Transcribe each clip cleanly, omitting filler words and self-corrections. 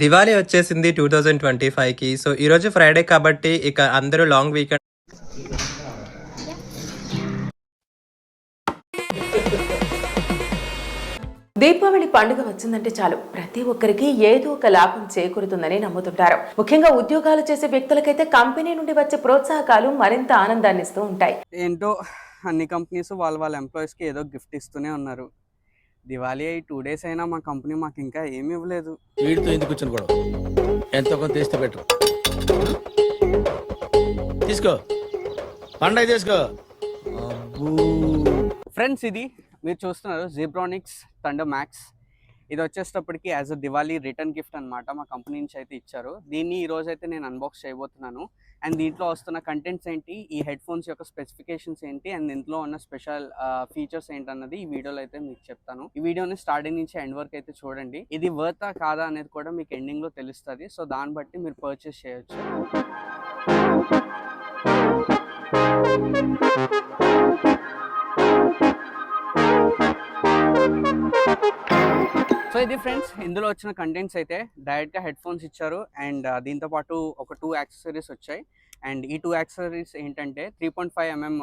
దివాళీ వచ్చేసింది 2025కి. సో ఈరోజు ఫ్రైడే కాబట్టి ఇక అందరూ లాంగ్ వీకెండ్. దీపావళి పండుగ వచ్చిందంటే చాలు ప్రతి ఒక్కరికి ఏదో ఒక లాభం చేకూరుతుందని నమ్ముతుంటారు. ముఖ్యంగా ఉద్యోగాలు చేసే వ్యక్తులకైతే కంపెనీ నుండి వచ్చే ప్రోత్సాహకాలు మరింత ఆనందాన్ని ఇస్తూ ఉంటాయి. ఏంటో అన్ని కంపెనీస్ వాళ్ళ ఎంప్లాయీస్కి ఏదో గిఫ్ట్ ఇస్తూనే ఉన్నారు. దివాళీ 2 days అయినా మా కంపెనీ మాకు ఇంకా ఏమి ఇవ్వలేదు. వీడితో ఎందుకు కూర్చొని కూడా ఎంతో కొంత తీస్తే బెటర్. తీసుకో పండగ తీసుకో. ఫ్రెండ్స్, ఇది మీరు చూస్తున్నారు జీబ్రానిక్స్ థండర్ మ్యాక్స్. ఇది వచ్చేటప్పటికి as a Diwali return gift అనమాట. మా కంపెనీ నుంచి అయితే ఇచ్చారు. దీన్ని ఈ రోజు అయితే నేను అన్బాక్స్ చేయబోతున్నాను. అండ్ దీంట్లో వస్తున్న కంటెంట్స్ ఏంటి, ఈ హెడ్ ఫోన్స్ యొక్క స్పెసిఫికేషన్స్ ఏంటి, అండ్ దీంట్లో ఉన్న స్పెషల్ ఫీచర్స్ ఏంటన్నది ఈ వీడియోలో అయితే మీకు చెప్తాను. ఈ వీడియోని స్టార్టింగ్ నుంచి ఎండ్ వరకు అయితే చూడండి. ఇది వర్తా కాదా అనేది కూడా మీకు ఎండింగ్ లో తెలుస్తుంది. సో దాన్ని బట్టి మీరు పర్చేస్ చేయొచ్చు. సో ఇది ఫ్రెండ్స్, ఇందులో వచ్చిన కంటెంట్స్ అయితే డైరెక్ట్గా హెడ్ ఫోన్స్ ఇచ్చారు. అండ్ దీంతో పాటు ఒక 2 యాక్సెసరీస్ వచ్చాయి. అండ్ ఈ 2 యాక్సెసరీస్ ఏంటంటే 3.5mm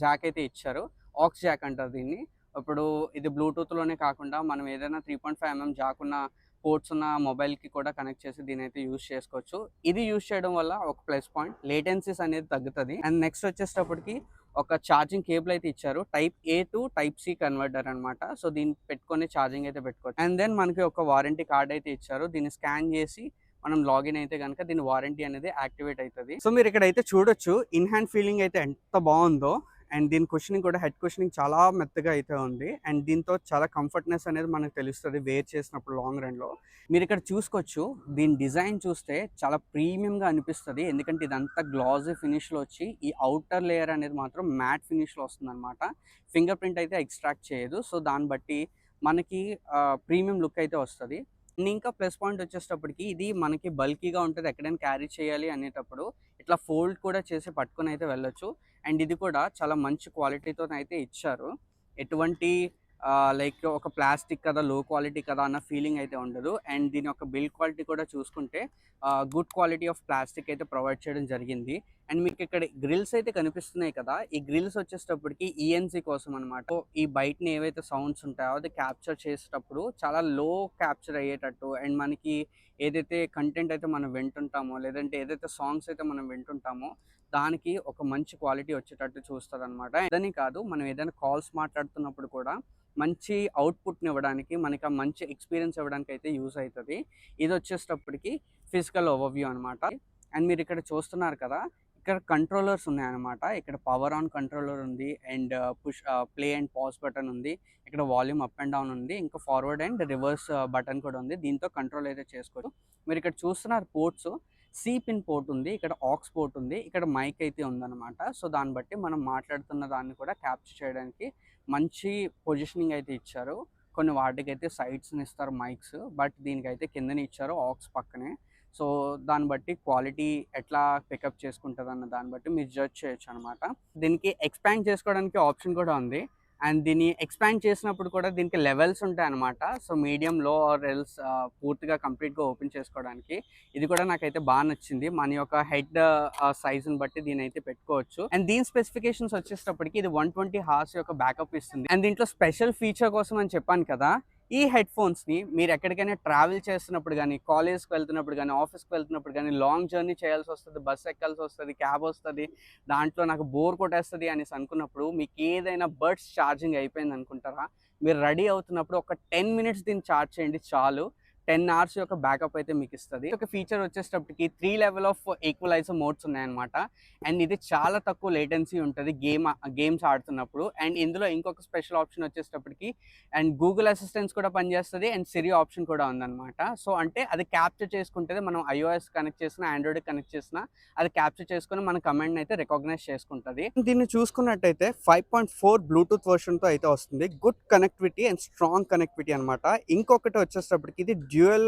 జాక్ అయితే ఇచ్చారు. ఆక్స్ జాక్ అంటారు దీన్ని. ఇప్పుడు ఇది బ్లూటూత్లోనే కాకుండా మనం ఏదైనా 3.5mm జాక్ ఉన్న పోర్ట్స్ ఉన్న మొబైల్కి కూడా కనెక్ట్ చేసి దీని అయితే యూజ్ చేసుకోవచ్చు. ఇది యూజ్ చేయడం వల్ల ఒక ప్లస్ పాయింట్, లేటెన్సీస్ అనేది తగ్గుతుంది. అండ్ నెక్స్ట్ వచ్చేటప్పటికి ఒక ఛార్జింగ్ కేబుల్ అయితే ఇచ్చారు. Type A to type C converter అనమాట. సో దీన్ని పెట్టుకొని ఛార్జింగ్ అయితే పెట్టుకోవచ్చు. అండ్ దెన్ మనకి ఒక వారంటీ కార్డ్ అయితే ఇచ్చారు. దీన్ని స్కాన్ చేసి మనం లాగిన్ అయితే కనుక దీని వారంటీ అనేది యాక్టివేట్ అవుతుంది. సో మీరు ఇక్కడ అయితే చూడొచ్చు ఇన్ హ్యాండ్ ఫీలింగ్ అయితే ఎంత బాగుందో. అండ్ దీని కుషనింగ్ కూడా, హెడ్ కుషనింగ్ చాలా మెత్తగా అయితే ఉంది. అండ్ దీంతో చాలా కంఫర్ట్నెస్ అనేది మనకు తెలుస్తుంది వేర్ చేసినప్పుడు లాంగ్ రన్లో. మీరు ఇక్కడ చూసుకోవచ్చు, దీని డిజైన్ చూస్తే చాలా ప్రీమియంగా అనిపిస్తుంది. ఎందుకంటే ఇదంతా గ్లాజీ ఫినిష్లో వచ్చి ఈ అవుటర్ లేయర్ అనేది మాత్రం మ్యాట్ ఫినిష్లో వస్తుంది అనమాట. ఫింగర్ ప్రింట్ అయితే ఎక్స్ట్రాక్ట్ చేయదు. సో దాన్ని బట్టి మనకి ప్రీమియం లుక్ అయితే వస్తుంది. ఇంకా ప్లస్ పాయింట్ వచ్చేటప్పటికి ఇది మనకి బల్కీగా ఉంటుంది. ఎక్కడైనా క్యారీ చేయాలి అనేటప్పుడు ఇట్లా ఫోల్డ్ కూడా చేసి పట్టుకొని అయితే వెళ్ళొచ్చు. అండ్ ఇది కూడా చాలా మంచి క్వాలిటీతో అయితే ఇచ్చారు. ఎటువంటి లైక్ ఒక ప్లాస్టిక్ కదా, లో క్వాలిటీ కదా అన్న ఫీలింగ్ అయితే ఉండదు. అండ్ దీని యొక్క బిల్డ్ క్వాలిటీ కూడా చూసుకుంటే గుడ్ క్వాలిటీ ఆఫ్ ప్లాస్టిక్ అయితే ప్రొవైడ్ చేయడం జరిగింది. అండ్ మీకు ఇక్కడ గ్రిల్స్ అయితే కనిపిస్తున్నాయి కదా, ఈ గ్రిల్స్ వచ్చేటప్పటికి ఈఎన్సీ కోసం అనమాట. ఈ బయటని ఏవైతే సౌండ్స్ ఉంటాయో అది క్యాప్చర్ చేసేటప్పుడు చాలా లో క్యాప్చర్ అయ్యేటట్టు, అండ్ మనకి ఏదైతే కంటెంట్ అయితే మనం వింటుంటామో, లేదంటే ఏదైతే సాంగ్స్ అయితే మనం వింటుంటామో దానికి ఒక మంచి క్వాలిటీ వచ్చేటట్టు చూస్తుంది అనమాట. ఇదని కాదు, మనం ఏదైనా కాల్స్ మాట్లాడుతున్నప్పుడు కూడా మంచి అవుట్పుట్ని ఇవ్వడానికి, మనకి ఆ మంచి ఎక్స్పీరియన్స్ ఇవ్వడానికి అయితే యూజ్ అవుతుంది. ఇది వచ్చేటప్పటికి ఫిజికల్ ఓవర్వ్యూ అనమాట. అండ్ మీరు ఇక్కడ చూస్తున్నారు కదా, ఇక్కడ కంట్రోలర్స్ ఉన్నాయన్నమాట. ఇక్కడ పవర్ ఆన్ కంట్రోలర్ ఉంది, and push play and pause button ఉంది. ఇక్కడ వాల్యూమ్ అప్ అండ్ డౌన్ ఉంది, ఇంకా ఫార్వర్డ్ అండ్ రివర్స్ బటన్ కూడా ఉంది. దీంతో కంట్రోల్ అయితే చేసుకోవచ్చు. మీరు ఇక్కడ చూస్తున్నారు పోర్ట్స్, సి పిన్ పోర్ట్ ఉంది, ఇక్కడ ఆక్స్ పోర్ట్ ఉంది, ఇక్కడ మైక్ అయితే ఉందన్నమాట. సో దాన్ని బట్టి మనం మాట్లాడుతున్న దాన్ని కూడా క్యాప్చర్ చేయడానికి మంచి పొజిషనింగ్ అయితే ఇచ్చారు. కొన్ని వాటికైతే సైడ్స్ని ఇస్తారు మైక్స్, బట్ దీనికైతే కిందనే ఇచ్చారు ఆక్స్ పక్కనే. సో దాన్ని బట్టి క్వాలిటీ ఎట్లా పికప్ చేసుకుంటుంది అన్న దాన్ని బట్టి మీరు జడ్జ్ చేయొచ్చు అనమాట. దీనికి ఎక్స్పాండ్ చేసుకోవడానికి ఆప్షన్ కూడా ఉంది. అండ్ దీన్ని ఎక్స్పాండ్ చేసినప్పుడు కూడా దీనికి లెవెల్స్ ఉంటాయి అనమాట. సో మీడియం, లో ఆర్ ఎల్స్ పూర్తిగా కంప్లీట్గా ఓపెన్ చేసుకోవడానికి. ఇది కూడా నాకైతే బాగా నచ్చింది. మన యొక్క హెడ్ సైజుని బట్టి దీని అయితే పెట్టుకోవచ్చు. అండ్ దీని స్పెసిఫికేషన్స్ వచ్చేటప్పటికి ఇది 120 hours యొక్క బ్యాకప్ ఇస్తుంది. అండ్ దీంట్లో స్పెషల్ ఫీచర్ కోసం అని చెప్పాను కదా, ఈ హెడ్ ఫోన్స్ని మీరు ఎక్కడికైనా ట్రావెల్ చేస్తున్నప్పుడు కానీ, కాలేజ్కి వెళ్తున్నప్పుడు కానీ, ఆఫీస్కి వెళ్తున్నప్పుడు కానీ, లాంగ్ జర్నీ చేయాల్సి వస్తుంది, బస్ ఎక్కాల్సి వస్తుంది, క్యాబ్ వస్తుంది, దాంట్లో నాకు బోర్ కొట్టేస్తుంది అనేసి అనుకున్నప్పుడు, మీకు ఏదైనా బడ్స్ ఛార్జింగ్ అయిపోయింది అనుకుంటారా, మీరు రెడీ అవుతున్నప్పుడు ఒక 10 minutes దీన్ని ఛార్జ్ చేయండి చాలు. 10 hours యొక్క బ్యాకప్ అయితే మీకు ఇస్తుంది. ఒక ఫీచర్ వచ్చేటప్పటికి 3 లెవెల్ ఆఫ్ ఈక్వలైజర్ మోడ్స్ ఉన్నాయన్నమాట. అండ్ ఇది చాలా తక్కువ లేటెన్సీ ఉంటుంది గేమ్స్ ఆడుతున్నప్పుడు. అండ్ ఇందులో ఇంకొక స్పెషల్ ఆప్షన్ వచ్చేటప్పటికి అండ్ గూగుల్ అసిస్టెంట్స్ కూడా పనిచేస్తుంది, అండ్ సిరి ఆప్షన్ కూడా ఉందన్నమాట. సో అంటే అది క్యాప్చర్ చేసుకుంటుంది. మనం iOS కనెక్ట్ చేసినా, ఆండ్రాయిడ్ కనెక్ట్ చేసినా అది క్యాప్చర్ చేసుకుని మన కమాండ్ అయితే రికాగ్నైజ్ చేసుకుంటుంది. దీన్ని చూసుకున్నట్టయితే 5.4 బ్లూటూత్ వర్షన్తో అయితే వస్తుంది. Good connectivity and strong connectivity అనమాట. ఇంకొకటి వచ్చేటప్పటికి ఇది డ్యూయల్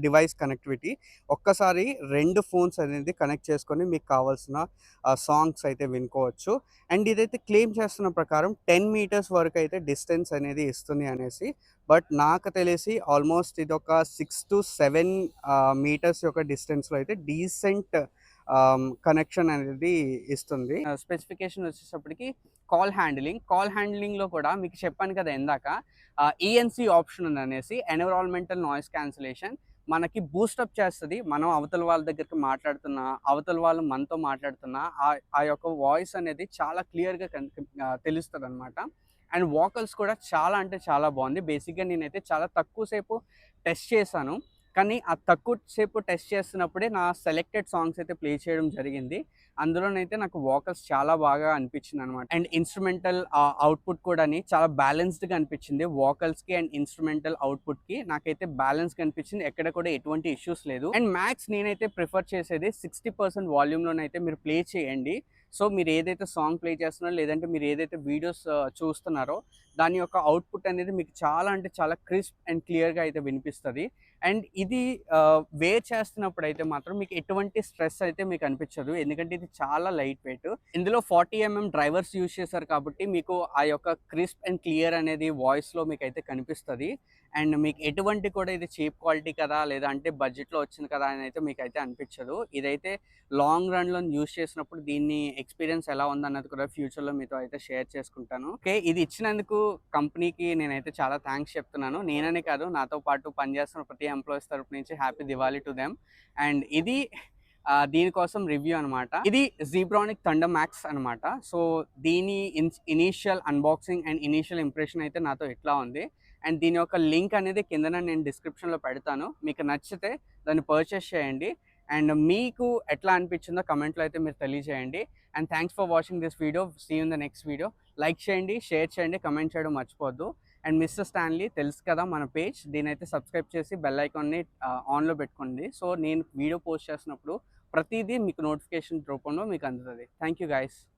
డివైస్ కనెక్టివిటీ. ఒక్కసారి 2 ఫోన్స్ అనేది కనెక్ట్ చేసుకొని మీకు కావాల్సిన సాంగ్స్ అయితే వినుకోవచ్చు. అండ్ ఇదైతే క్లెయిమ్ చేస్తున్న ప్రకారం 10 మీటర్స్ వరకు అయితే డిస్టెన్స్ అనేది ఇస్తుంది అనేసి. బట్ నాకు తెలిసి ఆల్మోస్ట్ ఇదొక 6-7 మీటర్స్ యొక్క డిస్టెన్స్‌లో అయితే డీసెంట్ కనెక్షన్ అనేది ఇస్తుంది. స్పెసిఫికేషన్ వచ్చేటప్పటికి కాల్ హ్యాండ్లింగ్‌లో కూడా మీకు చెప్పాను కదా ఇందాక, ఈఎన్సీ ఆప్షన్ ఉందనేసి, ఎన్విరాన్మెంటల్ నాయిస్ క్యాన్సిలేషన్. మనకి బూస్టప్ చేస్తది. మనం అవతల వాళ్ళ దగ్గరికి మాట్లాడుతున్నా, అవతల వాళ్ళు మనతో మాట్లాడుతున్నా ఆ యొక్క వాయిస్ అనేది చాలా క్లియర్‌గా తెలుస్తదనమాట. అండ్ వోకల్స్ కూడా చాలా అంటే చాలా బాగుంది. బేసిక్‌గా నేనైతే చాలా తక్కువ సేపు టెస్ట్ చేశాను. కానీ ఆ తక్కువ సేపు టెస్ట్ చేస్తున్నప్పుడే నా సెలెక్టెడ్ సాంగ్స్ అయితే ప్లే చేయడం జరిగింది. అందులోనైతే నాకు వోకల్స్ చాలా బాగా అనిపించిందనమాట. అండ్ ఇన్‌స్ట్రుమెంటల్ అవుట్‌పుట్ కూడాని చాలా బ్యాలెన్స్డ్‌గా అనిపించింది. వోకల్స్‌కి అండ్ ఇన్‌స్ట్రుమెంటల్ అవుట్‌పుట్‌కి నాకైతే బ్యాలెన్స్‌గా అనిపించింది. ఎక్కడ కూడా ఎటువంటి ఇష్యూస్ లేదు. అండ్ మ్యాక్స్ నేనైతే ప్రిఫర్ చేసేది 60% వాల్యూమ్‌లోనైతే మీరు ప్లే చేయండి. సో మీరు ఏదైతే సాంగ్ ప్లే చేస్తున్నారో, లేదంటే మీరు ఏదైతే వీడియోస్ చూస్తున్నారో, దాని యొక్క అవుట్‌పుట్ అనేది మీకు చాలా అంటే చాలా క్రిస్ప్ అండ్ క్లియర్‌గా అయితే వినిపిస్తది. అండ్ ఇది చేస్తున్నప్పుడు అయితే మాత్రం మీకు ఎటువంటి స్ట్రెస్ అయితే మీకు అనిపించదు. ఎందుకంటే ఇది చాలా లైట్ వెయిట్. ఇందులో 40 డ్రైవర్స్ యూజ్ చేశారు కాబట్టి మీకు ఆ యొక్క క్రిస్ప్ అండ్ క్లియర్ అనేది వాయిస్‌లో మీకైతే కనిపిస్తది. అండ్ మీకు ఎటువంటి కూడా ఇది చీప్ క్వాలిటీ కదా, లేదా అంటే బడ్జెట్‌లో వచ్చింది కదా అని అయితే మీకైతే అనిపించదు. ఇదైతే లాంగ్ రన్‌లో యూజ్ చేసినప్పుడు దీన్ని ఎక్స్‌పీరియన్స్ ఎలా ఉందన్నది కూడా ఫ్యూచర్‌లో మీతో అయితే షేర్ చేసుకుంటాను. ఓకే, ఇది ఇచ్చినందుకు కంపెనీకి నేనైతే చాలా థాంక్స్ చెప్తున్నాను. నేననే కాదు, నాతో పాటు పనిచేస్తున్న ప్రతి ఎంప్లాయీస్ తరపు నుంచి happy Diwali to them. And ఇది దీనికోసం రివ్యూ అనమాట. ఇది జీబ్రానిక్ థండర్ మ్యాక్స్ అనమాట. సో దీని initial unboxing and initial impression అయితే నాతో ఇట్లా ఉంది. అండ్ దీని యొక్క లింక్ అనేది కిందన నేను డిస్క్రిప్షన్‌లో పెడతాను. మీకు నచ్చితే దాన్ని పర్చేస్ చేయండి. అండ్ మీకు ఎట్లా అనిపించిందో కమెంట్‌లో అయితే మీరు తెలియజేయండి. And thanks for watching this video. See you in the next video. Like చేయండి, షేర్ చేయండి, కమెంట్ చేయడం మర్చిపోవద్దు. అండ్ మిస్టర్ స్టాన్లీ తెలుసు కదా మన పేజ్, దీనైతే సబ్స్క్రైబ్ చేసి బెల్ ఐకాన్ని ఆన్‌లో పెట్టుకోండి. సో నేను వీడియో పోస్ట్ చేసినప్పుడు ప్రతిదీ మీకు నోటిఫికేషన్ రూపంలో మీకు అందుతుంది. Thank you guys.